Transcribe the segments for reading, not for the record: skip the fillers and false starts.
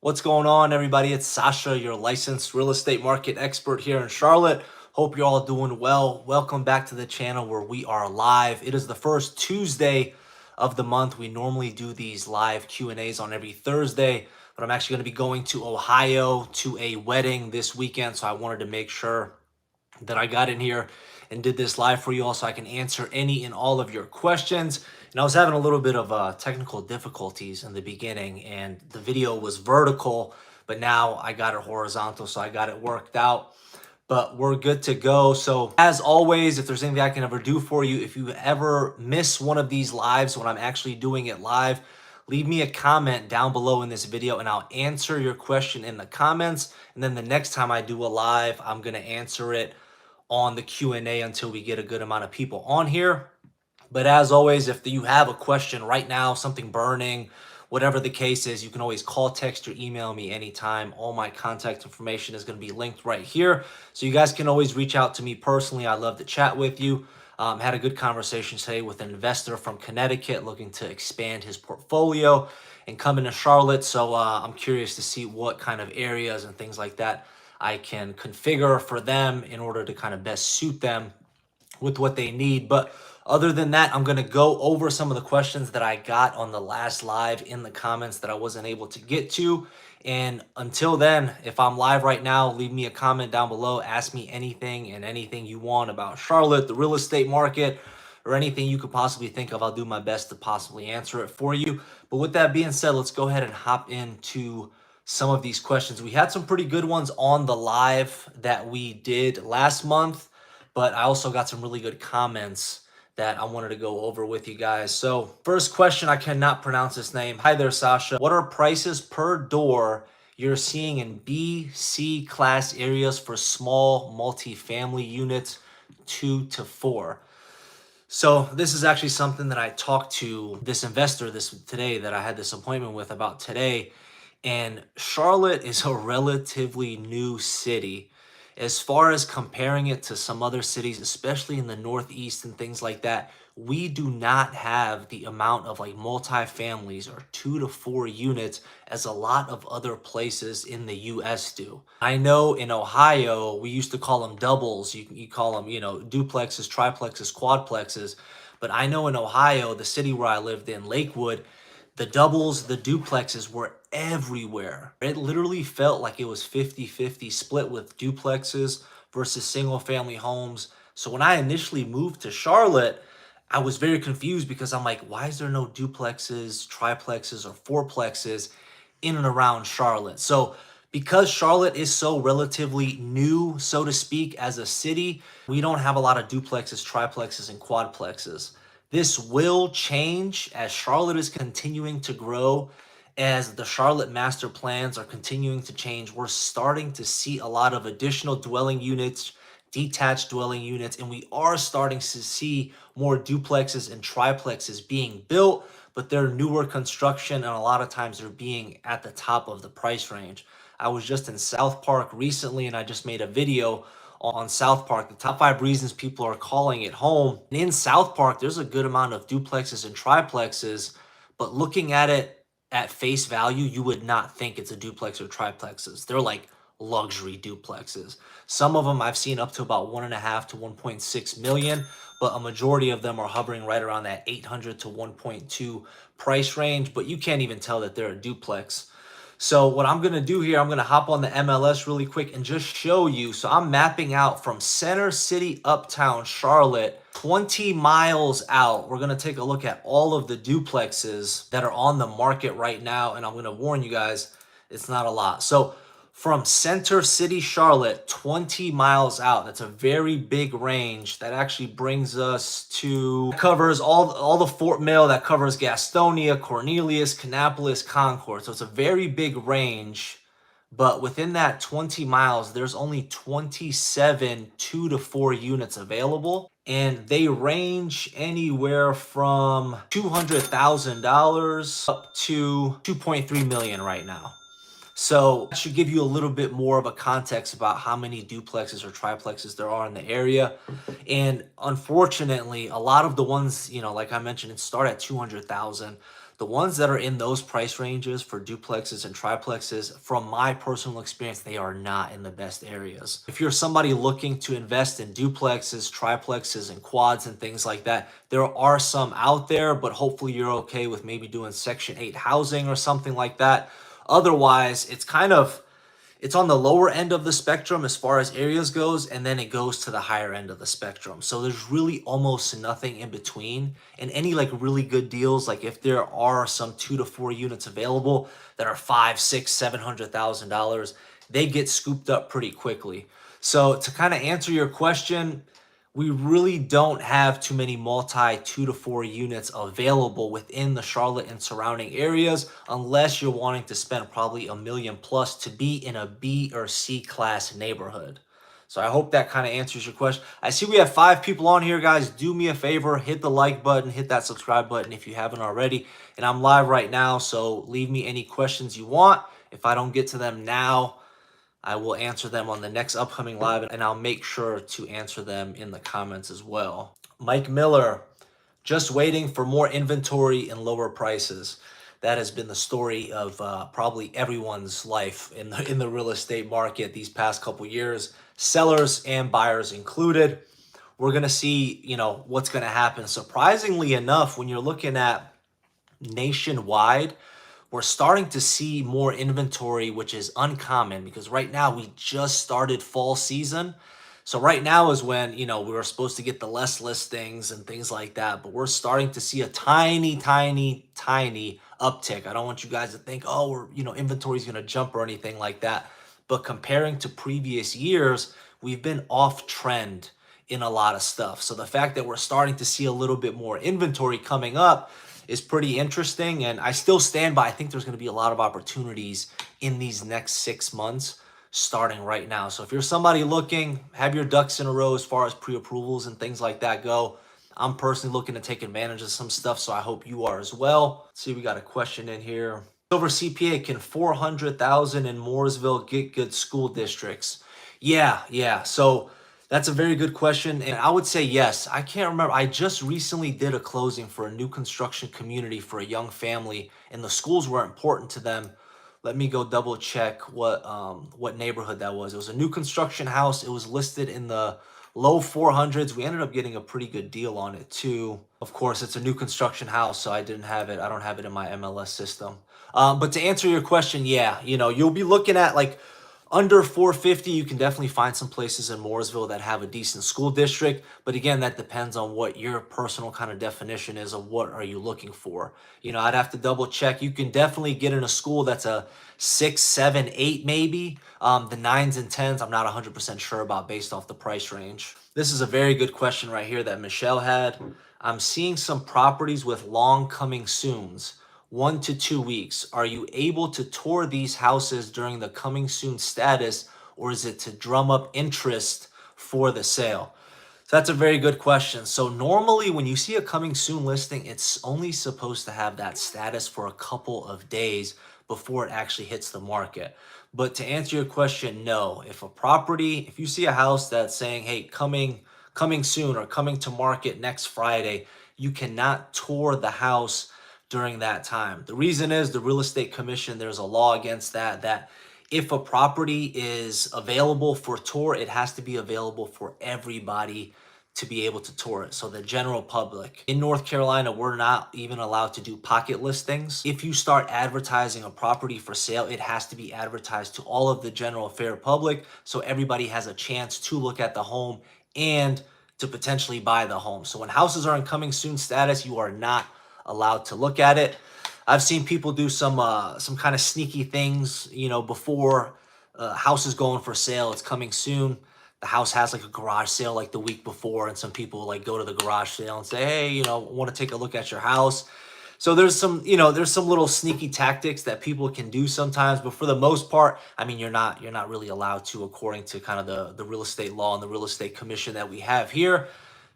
What's going on, everybody? It's Sasha, your licensed real estate market expert here in Charlotte. Hope you're all doing well. Welcome back to the channel where we are live. It is the first Tuesday of the month. We normally do these live Q&As on every Thursday, but I'm actually going to be going to Ohio to a wedding this weekend, so I wanted to make sure that I got in here and did this live for you all so I can answer any and all of your questions. And I was having a little bit of technical difficulties in the beginning, and the video was vertical, but now I got it horizontal, so I got it worked out. But we're good to go. So as always, if there's anything I can ever do for you, if you ever miss one of these lives when I'm actually doing it live, leave me a comment down below in this video and I'll answer your question in the comments. And then the next time I do a live, I'm going to answer it on the Q&A until we get a good amount of people on here. But as always, if you have a question right now, something burning, whatever the case is, you can always call, text, or email me anytime. All my contact information is going to be linked right here. So you guys can always reach out to me personally. I love to chat with you. Had a good conversation today with an investor from Connecticut looking to expand his portfolio and come into Charlotte. So I'm curious to see what kind of areas and things like that I can configure for them in order to kind of best suit them with what they need. But other than that, I'm going to go over some of the questions that I got on the last live in the comments that I wasn't able to get to. And until then, if I'm live right now, leave me a comment down below. Ask me anything and anything you want about Charlotte, the real estate market, or anything you could possibly think of. I'll do my best to possibly answer it for you. But with that being said, let's go ahead and hop into some of these questions. We had some pretty good ones on the live that we did last month, but I also got some really good comments that I wanted to go over with you guys. So first question, I cannot pronounce this name. Hi there, Sasha. What are prices per door you're seeing in B, C class areas for small multifamily units 2 to 4? So this is actually something that I talked to this investor today that I had this appointment with about today. And Charlotte is a relatively new city. As far as comparing it to some other cities, especially in the Northeast and things like that, we do not have the amount of like multifamilies or 2 to 4 units as a lot of other places in the US do. I know in Ohio, we used to call them doubles. You call them, duplexes, triplexes, quadplexes. But I know in Ohio, the city where I lived in, Lakewood, the doubles, the duplexes were everywhere. It literally felt like it was 50-50 split with duplexes versus single family homes. So when I initially moved to Charlotte, I was very confused because I'm like, why is there no duplexes, triplexes, or fourplexes in and around Charlotte? So because Charlotte is so relatively new, so to speak, as a city, we don't have a lot of duplexes, triplexes, and quadplexes. This will change as Charlotte is continuing to grow, as the Charlotte master plans are continuing to change. We're starting to see a lot of additional dwelling units, detached dwelling units, and we are starting to see more duplexes and triplexes being built, but they're newer construction and a lot of times they're being at the top of the price range. I was just in South Park recently and I just made a video on South Park, the top 5 reasons people are calling it home. And in South Park, there's a good amount of duplexes and triplexes, but looking at it at face value, you would not think it's a duplex or triplexes. They're like luxury duplexes. Some of them I've seen up to about 1.5 to 1.6 million, but a majority of them are hovering right around that 800 to 1.2 price range, but you can't even tell that they're a duplex. So what I'm going to do here, I'm going to hop on the MLS really quick and just show you. So I'm mapping out from Center City, Uptown, Charlotte, 20 miles out. We're going to take a look at all of the duplexes that are on the market right now. And I'm going to warn you guys, it's not a lot. So from Center City, Charlotte, 20 miles out. That's a very big range. That actually brings us to, covers all the Fort Mill, that covers Gastonia, Cornelius, Kannapolis, Concord. So it's a very big range. But within that 20 miles, there's only 27 2 to 4 units available. And they range anywhere from $200,000 up to $2.3 million right now. So that should give you a little bit more of a context about how many duplexes or triplexes there are in the area. And unfortunately, a lot of the ones, like I mentioned, it start at 200,000. The ones that are in those price ranges for duplexes and triplexes, from my personal experience, they are not in the best areas. If you're somebody looking to invest in duplexes, triplexes, and quads and things like that, there are some out there, but hopefully you're okay with maybe doing Section 8 housing or something like that. Otherwise, it's on the lower end of the spectrum as far as areas goes, and then it goes to the higher end of the spectrum. So there's really almost nothing in between. And any like really good deals, like if there are some 2 to 4 units available that are $500,000, $600,000, $700,000, they get scooped up pretty quickly. So to kind of answer your question, we really don't have too many multi 2 to 4 units available within the Charlotte and surrounding areas, unless you're wanting to spend probably $1 million plus to be in a B or C class neighborhood. So I hope that kind of answers your question. I see we have 5 people on here, guys. Do me a favor, hit the like button, hit that subscribe button if you haven't already. And I'm live right now, so leave me any questions you want. If I don't get to them now, I will answer them on the next upcoming live, and I'll make sure to answer them in the comments as well. Mike Miller, just waiting for more inventory and lower prices. That has been the story of probably everyone's life in the real estate market these past couple years, sellers and buyers included. We're going to see, what's going to happen. Surprisingly enough, when you're looking at nationwide, we're starting to see more inventory, which is uncommon because right now we just started fall season. So right now is when, we were supposed to get the less listings and things like that, but we're starting to see a tiny, tiny, tiny uptick. I don't want you guys to think, oh, inventory is going to jump or anything like that. But comparing to previous years, we've been off trend in a lot of stuff. So the fact that we're starting to see a little bit more inventory coming up is pretty interesting, and I still stand by. I think there's going to be a lot of opportunities in these next 6 months starting right now. So if you're somebody looking, have your ducks in a row as far as pre-approvals and things like that go. I'm personally looking to take advantage of some stuff, so I hope you are as well. Let's see, we got a question in here. Over CPA, can 400,000 in Morrisville get good school districts? Yeah. So that's a very good question, and I would say yes. I can't remember. I just recently did a closing for a new construction community for a young family, and the schools were important to them. Let me go double check what neighborhood that was. It was a new construction house. It was listed in the low 400s. We ended up getting a pretty good deal on it too. Of course, it's a new construction house, so I don't have it in my MLS system. But to answer your question, yeah, you'll be looking at like under 450, you can definitely find some places in Morrisville that have a decent school district. But again, that depends on what your personal kind of definition is of what are you looking for. I'd have to double check. You can definitely get in a school that's a 6, 7, 8 maybe. The 9s and 10s, I'm not 100% sure about based off the price range. This is a very good question right here that Michelle had. I'm seeing some properties with long coming soons. 1 to 2 weeks. Are you able to tour these houses during the coming soon status, or is it to drum up interest for the sale? So that's a very good question. So normally when you see a coming soon listing, it's only supposed to have that status for a couple of days before it actually hits the market. But to answer your question, no. If you see a house that's saying, hey, coming soon or coming to market next Friday, you cannot tour the house during that time. The reason is the real estate commission, there's a law against that if a property is available for tour, it has to be available for everybody to be able to tour it. So the general public. In North Carolina, we're not even allowed to do pocket listings. If you start advertising a property for sale, it has to be advertised to all of the general fair public, so everybody has a chance to look at the home and to potentially buy the home. So when houses are in coming soon status, you are not allowed to look at it. I've seen people do some kind of sneaky things, before house is going for sale, it's coming soon. The house has like a garage sale like the week before, and some people like go to the garage sale and say, hey, want to take a look at your house. So there's some little sneaky tactics that people can do sometimes, but for the most part, I mean, you're not really allowed to, according to kind of the real estate law and the real estate commission that we have here.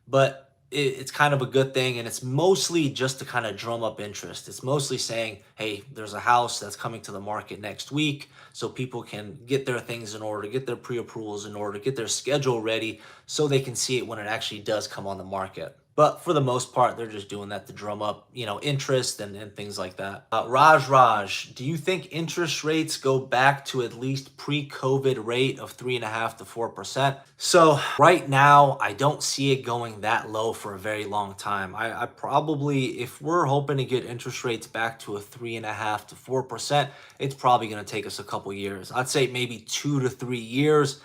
But it's kind of a good thing, and it's mostly just to kind of drum up interest. It's mostly saying, hey, there's a house that's coming to the market next week, so people can get their things in order, get their pre-approvals in order, get their schedule ready so they can see it when it actually does come on the market. But for the most part, they're just doing that to drum up, interest and things like that. Raj, do you think interest rates go back to at least pre-COVID rate of 3.5 to 4%? So right now, I don't see it going that low for a very long time. I probably, if we're hoping to get interest rates back to a 3.5 to 4%, it's probably going to take us a couple years. I'd say maybe 2 to 3 years.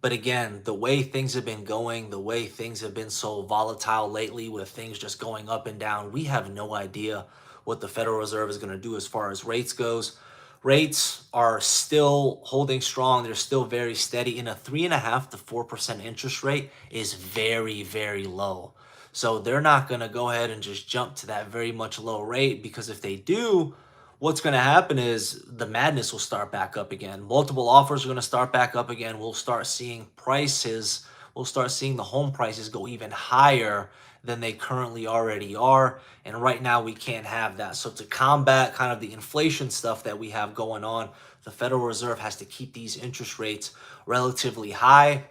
But again, the way things have been going, the way things have been so volatile lately with things just going up and down, we have no idea what the Federal Reserve is going to do as far as rates goes. Rates are still holding strong. They're still very steady. And a 3.5 to 4% interest rate is very, very low. So they're not going to go ahead and just jump to that very much low rate, because if they do, what's going to happen is the madness will start back up again. Multiple offers are going to start back up again. We'll start seeing the home prices go even higher than they currently already are. And right now we can't have that. So to combat kind of the inflation stuff that we have going on, the Federal Reserve has to keep these interest rates relatively high.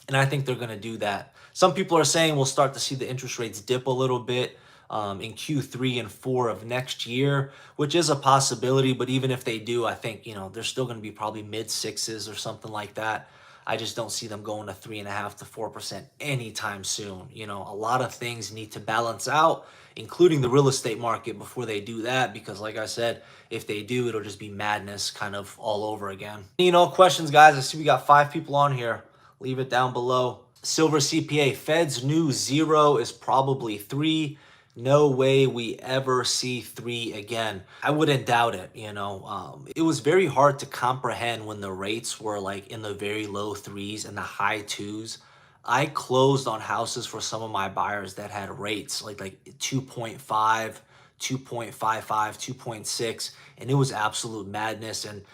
And I think they're going to do that. Some people are saying we'll start to see the interest rates dip a little bit in Q3 and 4 of next year, which is a possibility. But even if they do, I think, they're still going to be probably mid sixes or something like that. I just don't see them going to 3.5 to 4% anytime soon. A lot of things need to balance out, including the real estate market, before they do that. Because like I said, if they do, it'll just be madness kind of all over again. Questions, guys. I see we got 5 people on here. Leave it down below. Silver CPA, Fed's new 0 is probably 3. No way we ever see 3 again. I wouldn't doubt it. It was very hard to comprehend when the rates were like in the very low 3s and the high 2s. I closed on houses for some of my buyers that had rates like 2.5, 2.55, 2.6, and it was absolute madness. And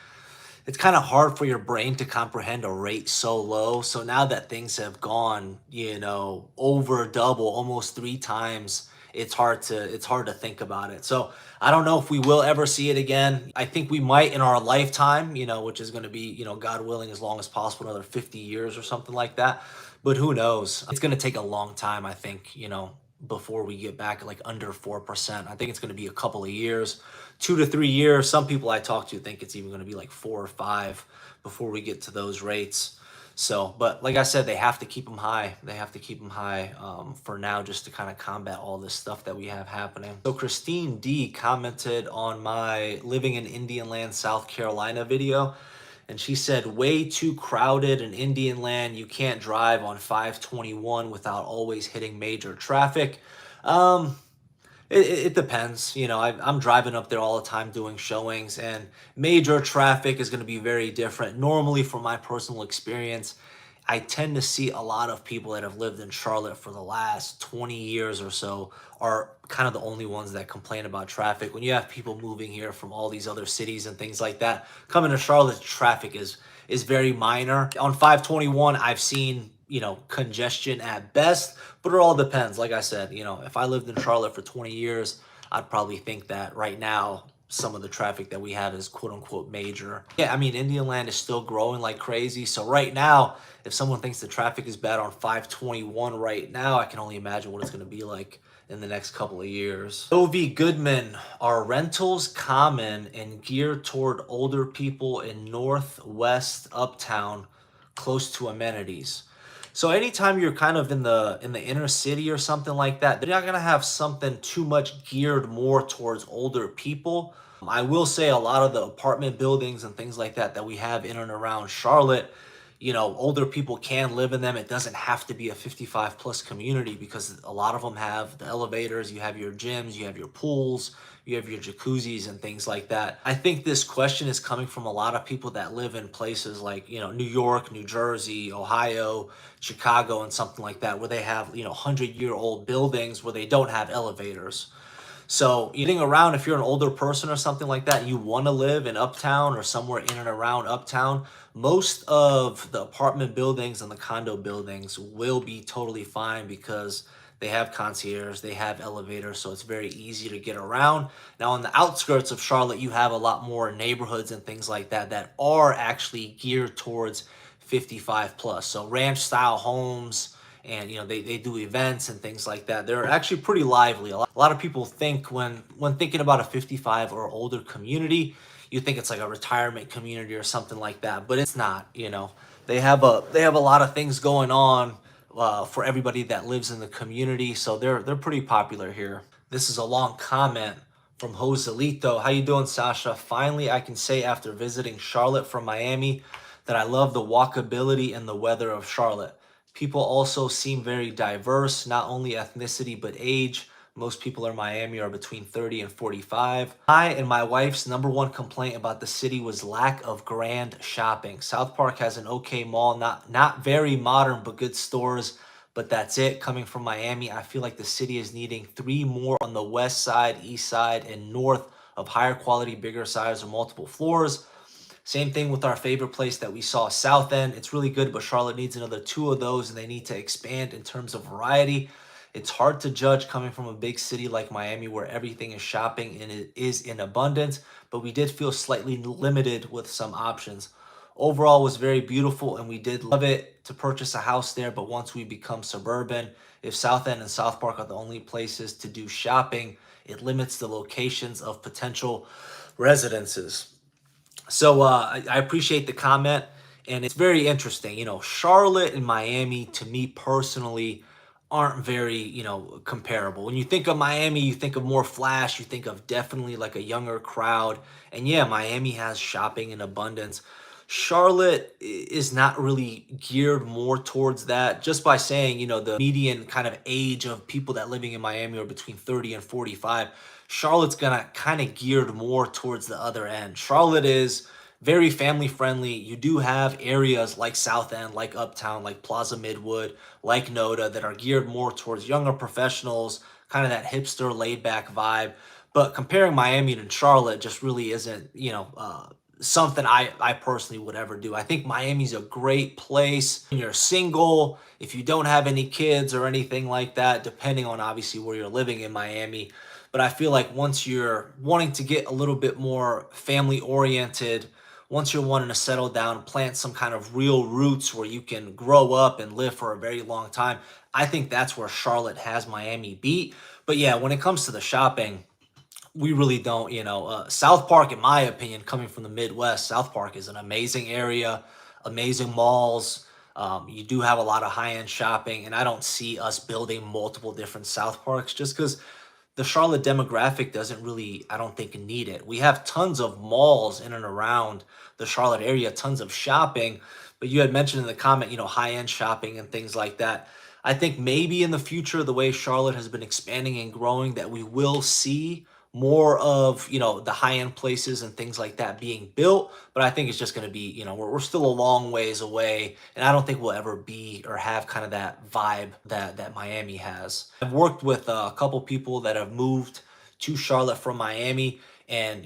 it's kind of hard for your brain to comprehend a rate so low. So now that things have gone, over double, almost 3 times, it's hard to think about it. So I don't know if we will ever see it again. I think we might in our lifetime, which is going to be, God willing, as long as possible, another 50 years or something like that. But who knows? It's going to take a long time, I think, before we get back like under 4%. I think it's going to be a couple of years, 2 to 3 years. Some people I talk to think it's even going to be like 4 or 5 before we get to those rates. So, but like I said, they have to keep them high. They have to keep them high for now, just to kind of combat all this stuff that we have happening. So Christine D commented on my living in Indian Land, South Carolina video. And she said, way too crowded in Indian Land. You can't drive on 521 without always hitting major traffic. It depends. I'm driving up there all the time doing showings, and major traffic is going to be very different. Normally, from my personal experience, I tend to see a lot of people that have lived in Charlotte for the last 20 years or so are kind of the only ones that complain about traffic. When you have people moving here from all these other cities and things like that, coming to Charlotte, traffic is very minor. On 521, I've seen congestion at best, but it all depends. Like I said, if I lived in Charlotte for 20 years, I'd probably think that right now some of the traffic that we have is quote unquote major. Yeah, I mean, Indian Land is still growing like crazy. So right now, if someone thinks the traffic is bad on 521 right now, I can only imagine what it's going to be like in the next couple of years. O.V. Goodman, are rentals common and geared toward older people in Northwest Uptown close to amenities? So anytime you're kind of in the inner city or something like that, they're not gonna have something too much geared more towards older people. I will say a lot of the apartment buildings and things like that we have in and around Charlotte, older people can live in them. It doesn't have to be a 55 plus community, because a lot of them have the elevators, you have your gyms, you have your pools, you have your jacuzzis and things like that. I think this question is coming from a lot of people that live in places like, New York, New Jersey, Ohio, Chicago, and something like that, where they have, 100-year-old buildings where they don't have elevators. So getting around, if you're an older person or something like that, you want to live in Uptown or somewhere in and around Uptown, most of the apartment buildings and the condo buildings will be totally fine, because they have concierge, they have elevators, so it's very easy to get around. Now, on the outskirts of Charlotte, you have a lot more neighborhoods and things like that are actually geared towards 55 plus. So ranch style homes and they do events and things like that. They're actually pretty lively. A lot of people think when thinking about a 55 or older community, you think it's like a retirement community or something like that, but it's not. They have a lot of things going on for everybody that lives in the community, so they're pretty popular here. This is a long comment from Joselito. How you doing, Sasha? Finally, I can say after visiting Charlotte from Miami that I love the walkability and the weather of Charlotte. People also seem very diverse, not only ethnicity but age. Most people in Miami are between 30 and 45. I and my wife's number one complaint about the city was lack of grand shopping. South Park has an okay mall, not very modern, but good stores. But that's it. Coming from Miami, I feel like the city is needing three more on the west side, east side, and north of higher quality, bigger size, or multiple floors. Same thing with our favorite place that we saw, South End. It's really good, but Charlotte needs another two of those, and they need to expand in terms of variety. It's hard to judge coming from a big city like Miami where everything is shopping and it is in abundance, but we did feel slightly limited with some options. Overall, was very beautiful, and we did love it to purchase a house there. But once we become suburban, if South End and South Park are the only places to do shopping, it limits the locations of potential residences. So I appreciate the comment, and it's very interesting. Charlotte and Miami, to me personally, aren't very comparable. When you think of Miami, you think of more flash. You think of definitely like a younger crowd, and yeah, Miami has shopping in abundance. Charlotte is not really geared more towards that. Just by saying, the median kind of age of people that living in Miami are between 30 and 45. Charlotte's gonna kind of geared more towards the other end. Charlotte is very family friendly. You do have areas like South End, like Uptown, like Plaza Midwood, like Noda that are geared more towards younger professionals, kind of that hipster laid back vibe. But comparing Miami and Charlotte just really isn't, something I personally would ever do. I think Miami's a great place when you're single, if you don't have any kids or anything like that, depending on obviously where you're living in Miami. But I feel like once you're wanting to get a little bit more family oriented, once you're wanting to settle down, plant some kind of real roots where you can grow up and live for a very long time, I think that's where Charlotte has Miami beat. But yeah, when it comes to the shopping, we really don't. South Park, in my opinion, coming from the Midwest, South Park is an amazing area, amazing malls. You do have a lot of high-end shopping, and I don't see us building multiple different South Parks just because the Charlotte demographic doesn't really, I don't think, need it. We have tons of malls in and around the Charlotte area, tons of shopping, but you had mentioned in the comment, high-end shopping and things like that. I think maybe in the future, the way Charlotte has been expanding and growing, that we will see more of the high-end places and things like that being built. But I think it's just going to be, we're still a long ways away, and I don't think we'll ever be or have kind of that vibe that Miami has. I've worked with a couple people that have moved to Charlotte from Miami, and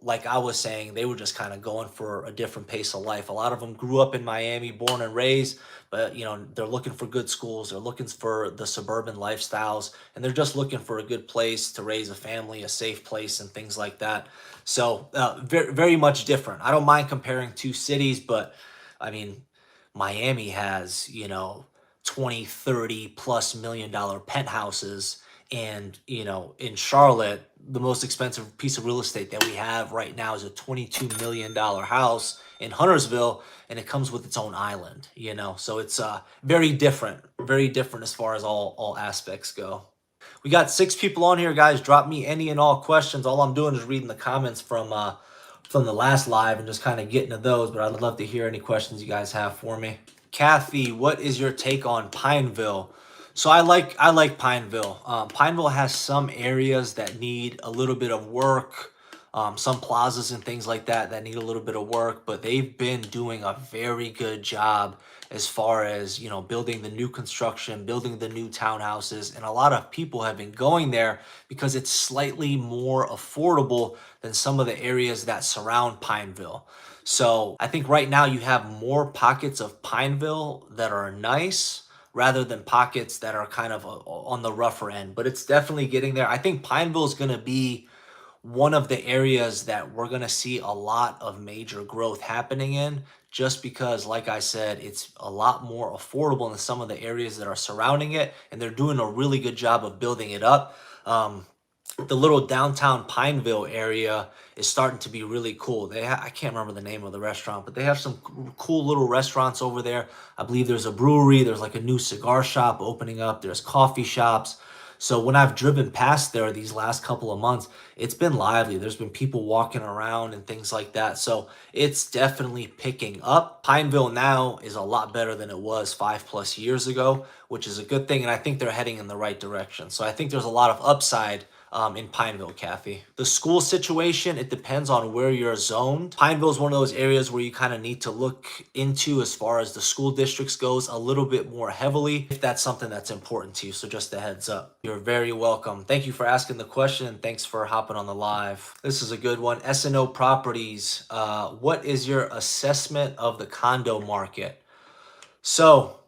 like I was saying, they were just kind of going for a different pace of life. A lot of them grew up in Miami, born and raised, but they're looking for good schools, they're looking for the suburban lifestyles, and they're just looking for a good place to raise a family, a safe place, and things like that. So very, very much different. I don't mind comparing two cities, but I mean, Miami has 20, 30 plus $1 million penthouses, and in Charlotte, the most expensive piece of real estate that we have right now is a $22 million house in Huntersville, and it comes with its own island. So it's very different as far as all aspects go. We got 6 people on here, guys. Drop me any and all questions. All I'm doing is reading the comments from the last live and just kind of getting to those, but I'd love to hear any questions you guys have for me. Kathy, what is your take on Pineville? So I like Pineville. Pineville has some areas that need a little bit of work, some plazas and things like that need a little bit of work, but they've been doing a very good job as far as building the new construction, building the new townhouses, and a lot of people have been going there because it's slightly more affordable than some of the areas that surround Pineville. So I think right now you have more pockets of Pineville that are nice rather than pockets that are kind of on the rougher end, but it's definitely getting there. I think Pineville is going to be one of the areas that we're going to see a lot of major growth happening in, just because, like I said, it's a lot more affordable than some of the areas that are surrounding it, and they're doing a really good job of building it up. The little downtown Pineville area is starting to be really cool. I can't remember the name of the restaurant, but they have some cool little restaurants over there. I believe there's a brewery, there's like a new cigar shop opening up, there's coffee shops. So when I've driven past there these last couple of months, it's been lively. There's been people walking around and things like that. So it's definitely picking up. Pineville now is a lot better than it was 5+ years ago, which is a good thing. And I think they're heading in the right direction. So I think there's a lot of upside in Pineville, Kathy. The school situation, it depends on where you're zoned. Pineville is one of those areas where you kind of need to look into, as far as the school districts goes, a little bit more heavily, if that's something that's important to you. So just a heads up. You're very welcome. Thank you for asking the question, and thanks for hopping on the live. This is a good one. S&O Properties, what is your assessment of the condo market? So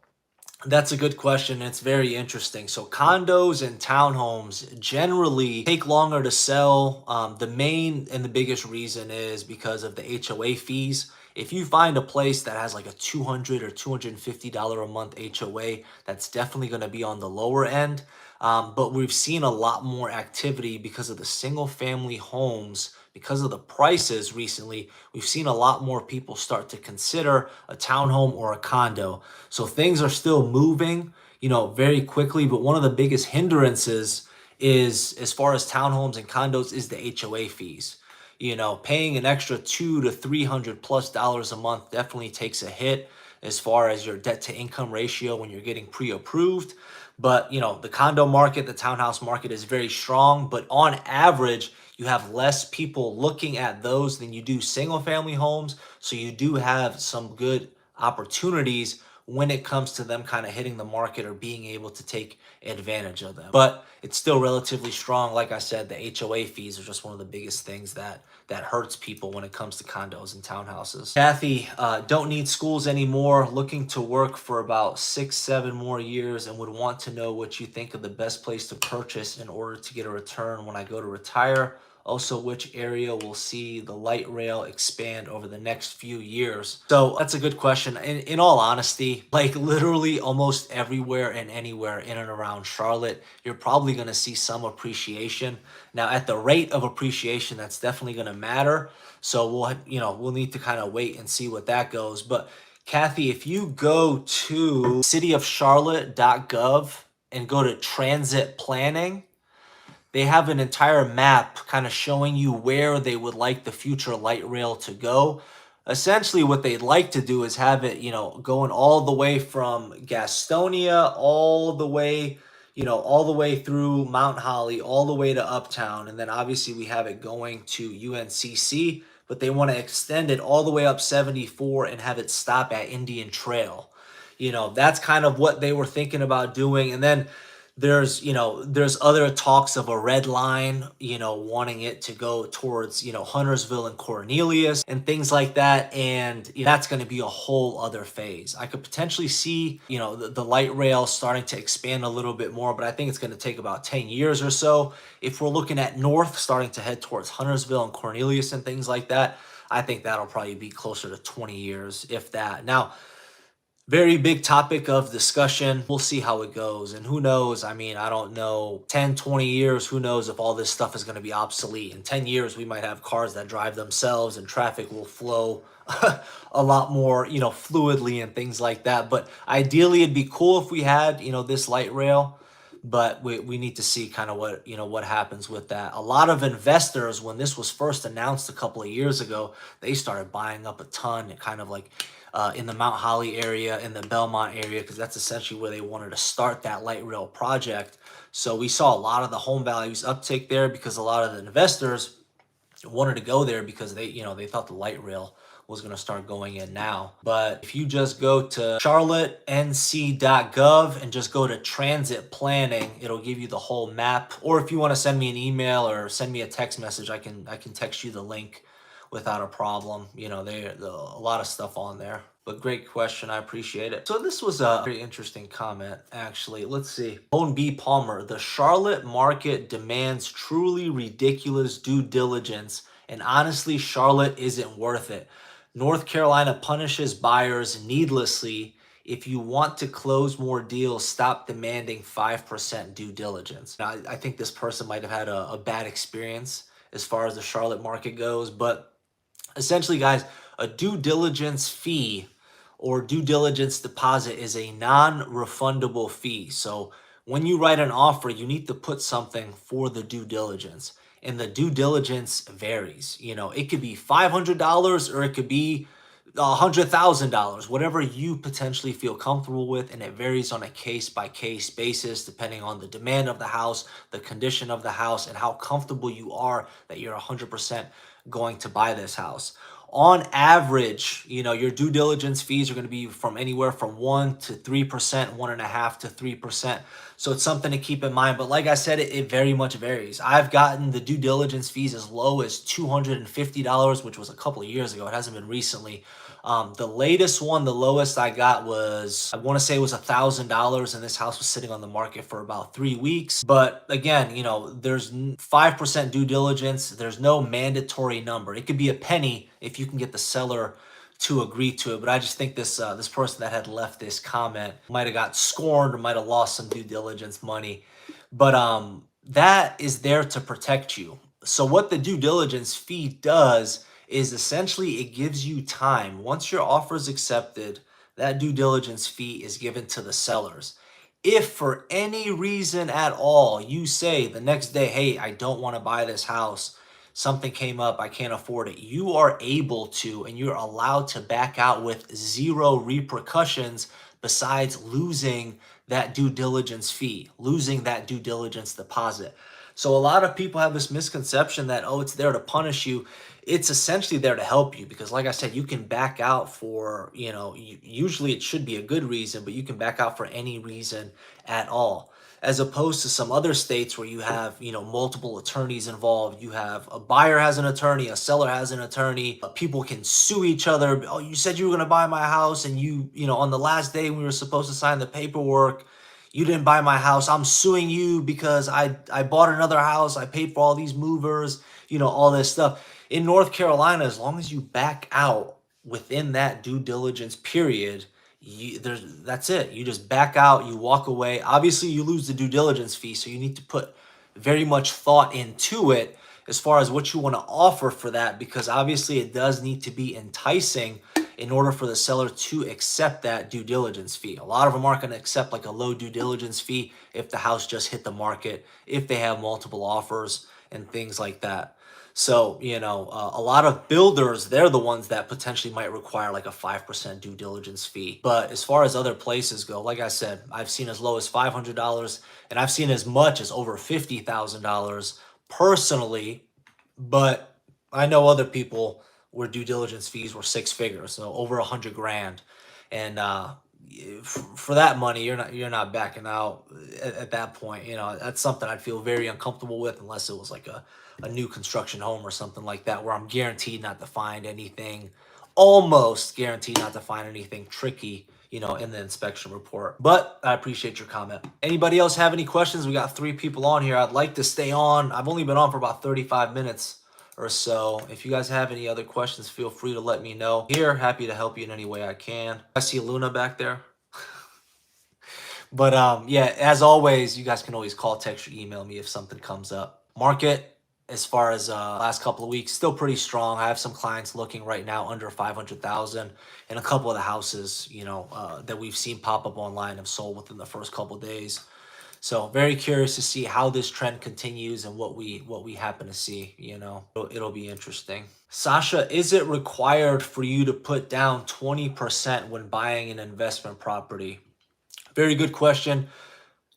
that's a good question. It's very interesting. So condos and townhomes generally take longer to sell. The main and the biggest reason is because of the HOA fees. If you find a place that has like a $200 or $250 a month HOA, that's definitely going to be on the lower end. But we've seen a lot more activity because of the single family homes. Because of the prices recently, we've seen a lot more people start to consider a townhome or a condo. So things are still moving, very quickly. But one of the biggest hindrances is, as far as townhomes and condos, is the HOA fees. Paying an extra $200 to $300+ a month definitely takes a hit as far as your debt to income ratio when you're getting pre-approved. But, the condo market, the townhouse market is very strong. But on average, you have less people looking at those than you do single family homes. So you do have some good opportunities when it comes to them kind of hitting the market or being able to take advantage of them. But it's still relatively strong. Like I said, the HOA fees are just one of the biggest things that hurts people when it comes to condos and townhouses. Kathy, don't need schools anymore. Looking to work for about 6-7 more years, and would want to know what you think of the best place to purchase in order to get a return when I go to retire. Also, which area will see the light rail expand over the next few years? So that's a good question. In all honesty, like literally almost everywhere and anywhere in and around Charlotte, you're probably going to see some appreciation. Now, at the rate of appreciation, that's definitely going to matter. So we'll need to kind of wait and see what that goes. But Kathy, if you go to cityofcharlotte.gov and go to transit planning, they have an entire map kind of showing you where they would like the future light rail to go. Essentially, what they'd like to do is have it, going all the way from Gastonia, all the way through Mount Holly, all the way to Uptown. And then obviously we have it going to UNCC, but they want to extend it all the way up 74 and have it stop at Indian Trail. That's kind of what they were thinking about doing. And then there's other talks of a red line, wanting it to go towards, Huntersville and Cornelius and things like that. And that's going to be a whole other phase. I could potentially see, the light rail starting to expand a little bit more, but I think it's going to take about 10 years or so. If we're looking at north, starting to head towards Huntersville and Cornelius and things like that, I think that'll probably be closer to 20 years, if that. Now, very big topic of discussion. We'll see how it goes. And who knows? I mean, I don't know, 10, 20 years, who knows if all this stuff is going to be obsolete. In 10 years, we might have cars that drive themselves and traffic will flow a lot more, fluidly and things like that. But ideally, it'd be cool if we had, this light rail. But we need to see kind of what happens with that. A lot of investors, when this was first announced a couple of years ago, they started buying up a ton, kind of like in the Mount Holly area, in the Belmont area, because that's essentially where they wanted to start that light rail project. So we saw a lot of the home values uptick there because a lot of the investors wanted to go there because they thought the light rail was going to start going in now. But if you just go to charlottenc.gov and just go to transit planning, it'll give you the whole map. Or if you want to send me an email or send me a text message, I can text you the link without a problem. You know, a lot of stuff on there. But great question. I appreciate it. So this was a very interesting comment, actually. Let's see. Owen B. Palmer, the Charlotte market demands truly ridiculous due diligence. And honestly, Charlotte isn't worth it. North Carolina punishes buyers needlessly. If you want to close more deals, stop demanding 5% due diligence. Now, I think this person might have had a bad experience as far as the Charlotte market goes, but essentially, guys, a due diligence fee or due diligence deposit is a non-refundable fee. So when you write an offer, you need to put something for the due diligence. And the due diligence varies. You know, it could be $500 or it could be $100,000, whatever you potentially feel comfortable with, and it varies on a case-by-case basis depending on the demand of the house, the condition of the house, and how comfortable you are that you're 100% going to buy this house. On average, you know, your due diligence fees are going to be from anywhere from 1 to 3%, 1.5 to 3%. So it's something to keep in mind. But like I said, it very much varies. I've gotten the due diligence fees as low as $250, which was a couple of years ago. It hasn't been recently. The latest one, the lowest I got was, I want to say it was $1,000, and this house was sitting on the market for about 3 weeks. But again, you know, there's 5% due diligence. There's no mandatory number. It could be a penny if you can get the seller to agree to it. But I just think this person that had left this comment might have got scorned or might have lost some due diligence money. But that is there to protect you. So what the due diligence fee does is essentially it gives you time. Once your offer is accepted, that due diligence fee is given to the sellers. If for any reason at all you say the next day, hey, I don't want to buy this house, something came up, I can't afford it, you are able to and you're allowed to back out with zero repercussions besides losing that due diligence fee, losing that due diligence deposit. So a lot of people have this misconception that, oh, it's there to punish you. It's essentially there to help you because, like I said, you can back out for, you know, usually it should be a good reason, but you can back out for any reason at all. As opposed to some other states where you have, you know, multiple attorneys involved. You have a buyer has an attorney, a seller has an attorney. People can sue each other. Oh, you said you were going to buy my house, and you know, on the last day we were supposed to sign the paperwork, you didn't buy my house. I'm suing you because I bought another house. I paid for all these movers, you know, all this stuff. In North Carolina, as long as you back out within that due diligence period, that's it. You just back out, you walk away. Obviously, you lose the due diligence fee, so you need to put very much thought into it as far as what you want to offer for that, because obviously it does need to be enticing in order for the seller to accept that due diligence fee. A lot of them aren't going to accept like a low due diligence fee if the house just hit the market, if they have multiple offers and things like that. So, you know, a lot of builders, they're the ones that potentially might require like a 5% due diligence fee. But as far as other places go, like I said, I've seen as low as $500 and I've seen as much as over $50,000 personally. But I know other people where due diligence fees were 6 figures, so over 100 grand. And for that money, you're not backing out at that point. You know, that's something I'd feel very uncomfortable with unless it was like a new construction home or something like that, where I'm guaranteed not to find anything, almost guaranteed not to find anything tricky, you know, in the inspection report. But I appreciate your comment. Anybody else have any questions? We got 3 people on here. I'd like to stay on. I've only been on for about 35 minutes or so. If you guys have any other questions, feel free to let me know. Here, happy to help you in any way I can. I see Luna back there. But yeah, as always, you guys can always call, text, or email me if something comes up. Market, as far as last couple of weeks, still pretty strong. I have some clients looking right now under 500,000, and a couple of the houses, you know, that we've seen pop up online have sold within the first couple of days. So very curious to see how this trend continues and what we happen to see. You know, it'll be interesting. Sasha, is it required for you to put down 20% when buying an investment property? Very good question.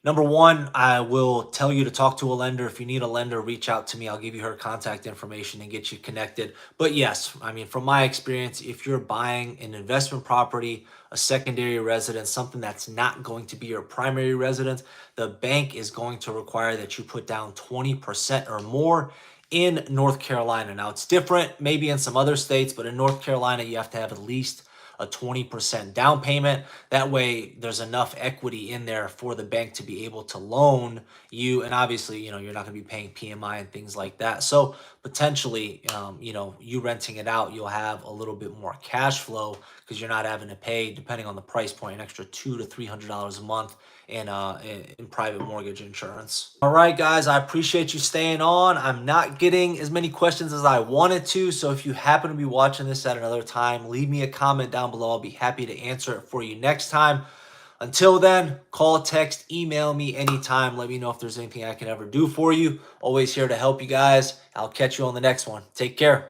Number one, I will tell you to talk to a lender. If you need a lender, reach out to me. I'll give you her contact information and get you connected. But yes, I mean, from my experience, if you're buying an investment property, a secondary residence, something that's not going to be your primary residence, the bank is going to require that you put down 20% or more in North Carolina. Now, it's different maybe in some other states, but in North Carolina, you have to have at least a 20% down payment. That way, there's enough equity in there for the bank to be able to loan you. And obviously, you're not going to be paying PMI and things like that. So potentially, you renting it out, you'll have a little bit more cash flow because you're not having to pay, depending on the price point, an extra $200 to $300 a month in private mortgage insurance. All right, guys, I appreciate you staying on. I'm not getting as many questions as I wanted to, so if you happen to be watching this at another time, leave me a comment down below. I'll be happy to answer it for you next time. Until then, call, text, email me anytime. Let me know if there's anything I can ever do for you. Always here to help you guys. I'll catch you on the next one. Take care.